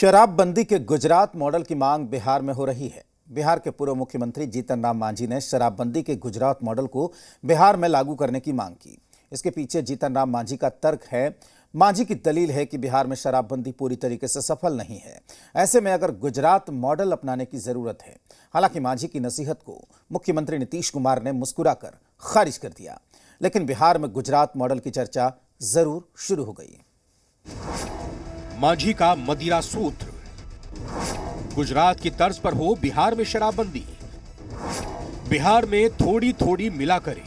शराबबंदी के गुजरात मॉडल की मांग बिहार में हो रही है। बिहार के पूर्व मुख्यमंत्री जीतन राम मांझी ने शराबबंदी के गुजरात मॉडल को बिहार में लागू करने की मांग की। इसके पीछे जीतन राम मांझी का तर्क है। मांझी की दलील है कि बिहार में शराबबंदी पूरी तरीके से सफल नहीं है। ऐसे में अगर गुजरात मॉडल अपनाने की जरूरत है। हालांकि मांझी की नसीहत को मुख्यमंत्री नीतीश कुमार ने मुस्कुराकर खारिज कर दिया, लेकिन बिहार में गुजरात मॉडल की चर्चा जरूर शुरू हो गई। मांझी का मदिरा सूत्र, गुजरात की तर्ज पर हो बिहार में शराबबंदी। बिहार में थोड़ी थोड़ी मिला करे,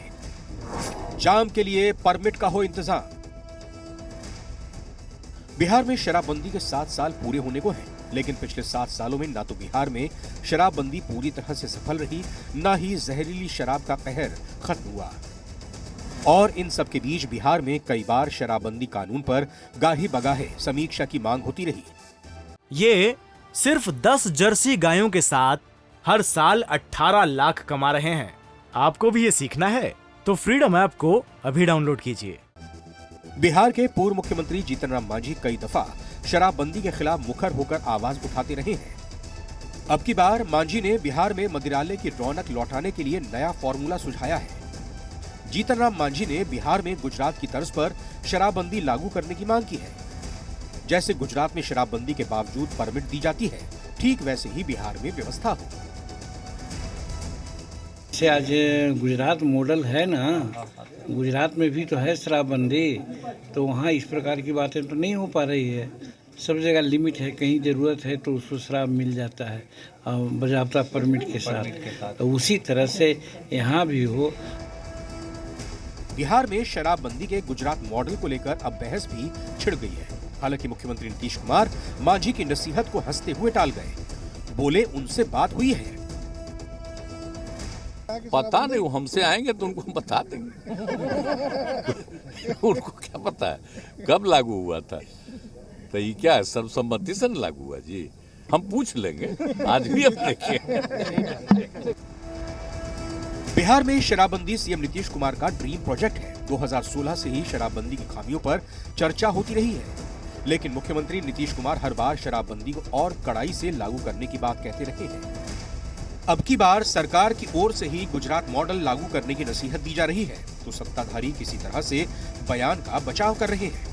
जाम के लिए परमिट का हो इंतजाम। बिहार में शराबबंदी के 7 साल पूरे होने को हैं, लेकिन पिछले 7 सालों में ना तो बिहार में शराबबंदी पूरी तरह से सफल रही, ना ही जहरीली शराब का कहर खत्म हुआ। और इन सब के बीच बिहार में कई बार शराबबंदी कानून पर गाही बगाहे समीक्षा की मांग होती रही। ये सिर्फ 10 जर्सी गायों के साथ हर साल 18 लाख कमा रहे हैं। आपको भी ये सीखना है तो फ्रीडम ऐप को अभी डाउनलोड कीजिए। बिहार के पूर्व मुख्यमंत्री जीतन राम मांझी कई दफा शराबबंदी के खिलाफ मुखर होकर आवाज उठाते रहे हैं। अब की बार मांझी ने बिहार में मदिरालय की रौनक लौटाने के लिए नया फॉर्मूला सुझाया है। जीतन राम मांझी ने बिहार में गुजरात की तर्ज पर शराबबंदी लागू करने की मांग की है। जैसे गुजरात में शराबबंदी के बावजूद परमिट दी जाती है, ठीक वैसे ही बिहार में व्यवस्था हो। से आज गुजरात मॉडल है ना, गुजरात में भी तो है शराबबंदी, तो वहाँ इस प्रकार की बातें तो नहीं हो पा रही है। सब जगह लिमिट है, कहीं ज़रूरत है तो उसको शराब मिल जाता है बाज़ाब्ता परमिट के साथ। तो उसी तरह से यहाँ भी हो। बिहार में शराबबंदी के गुजरात मॉडल को लेकर अब बहस भी छिड़ गई है। हालांकि मुख्यमंत्री नीतीश कुमार मांझी की नसीहत को हंसते हुए टाल गए। बोले उनसे बात हुई है। पता नहीं, वो हमसे आएंगे तो उनको बता देंगे। उनको क्या पता है कब लागू हुआ था, तो ये क्या है, सर्वसम्मति से न लागू हुआ जी। हम पूछ लेंगे, आज भी अब देखिए। बिहार में शराबबंदी सीएम नीतीश कुमार का ड्रीम प्रोजेक्ट है। 2016 से ही शराबबंदी की खामियों पर चर्चा होती रही है, लेकिन मुख्यमंत्री नीतीश कुमार हर बार शराबबंदी को और कड़ाई से लागू करने की बात कहते रहे हैं। अब की बार सरकार की ओर से ही गुजरात मॉडल लागू करने की नसीहत दी जा रही है, तो सत्ताधारी किसी तरह से बयान का बचाव कर रहे हैं।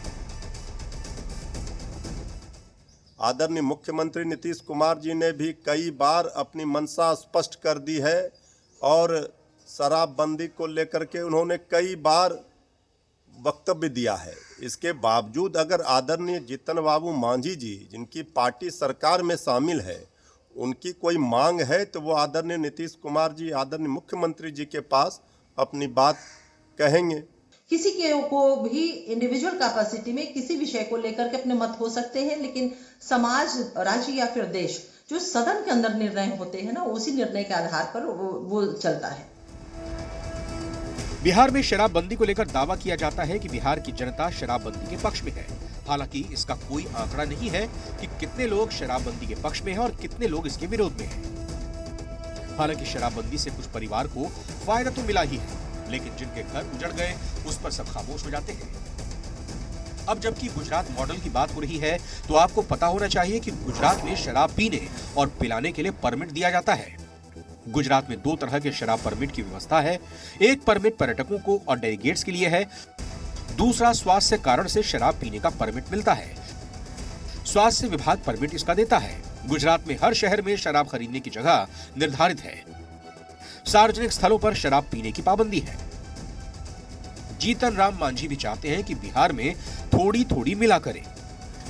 आदरणीय मुख्यमंत्री नीतीश कुमार जी ने भी कई बार अपनी मंशा स्पष्ट कर दी है और शराबबंदी को लेकर के उन्होंने कई बार वक्तव्य दिया है। इसके बावजूद अगर आदरणीय जीतन बाबू मांझी जी, जिनकी पार्टी सरकार में शामिल है, उनकी कोई मांग है तो वो आदरणीय नीतीश कुमार जी, आदरणीय मुख्यमंत्री जी के पास अपनी बात कहेंगे। किसी के को भी इंडिविजुअल कैपेसिटी में किसी विषय को लेकर के अपने मत हो सकते हैं, लेकिन समाज, राज्य या फिर देश, जो सदन के अंदर निर्णय होते हैं ना, उसी निर्णय के आधार पर वो चलता है। बिहार में शराबबंदी को लेकर दावा किया जाता है कि बिहार की जनता शराबबंदी के पक्ष में है। हालांकि इसका कोई आंकड़ा नहीं है कि कितने लोग शराबबंदी के पक्ष में हैं और कितने लोग इसके विरोध में हैं। हालांकि शराबबंदी से कुछ परिवार को फायदा तो मिला ही है, लेकिन जिनके घर उजड़ गए उस पर सब खामोश हो जाते हैं। अब जबकि गुजरात मॉडल की बात हो रही है, तो आपको पता होना चाहिए कि गुजरात में शराब पीने और पिलाने के लिए परमिट दिया जाता है। गुजरात में 2 तरह के शराब परमिट की व्यवस्था है। एक परमिट पर्यटकों को और डेलीगेट्स के लिए है, दूसरा स्वास्थ्य कारण से शराब पीने का परमिट मिलता है। स्वास्थ्य विभाग परमिट इसका देता है। गुजरात में हर शहर में शराब खरीदने की जगह निर्धारित है। सार्वजनिक स्थलों पर शराब पीने की पाबंदी है। जीतन राम मांझी भी चाहते हैं कि बिहार में थोड़ी थोड़ी मिला करें,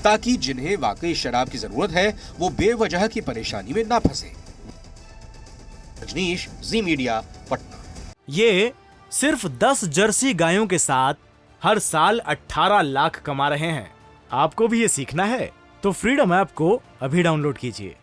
ताकि जिन्हें वाकई शराब की जरूरत है वो बेवजह की परेशानी में ना फंसे। रजनीश, जी मीडिया, पटना। ये सिर्फ 10 जर्सी गायों के साथ हर साल 18 लाख कमा रहे हैं। आपको भी ये सीखना है तो फ्रीडम ऐप को अभी डाउनलोड कीजिए।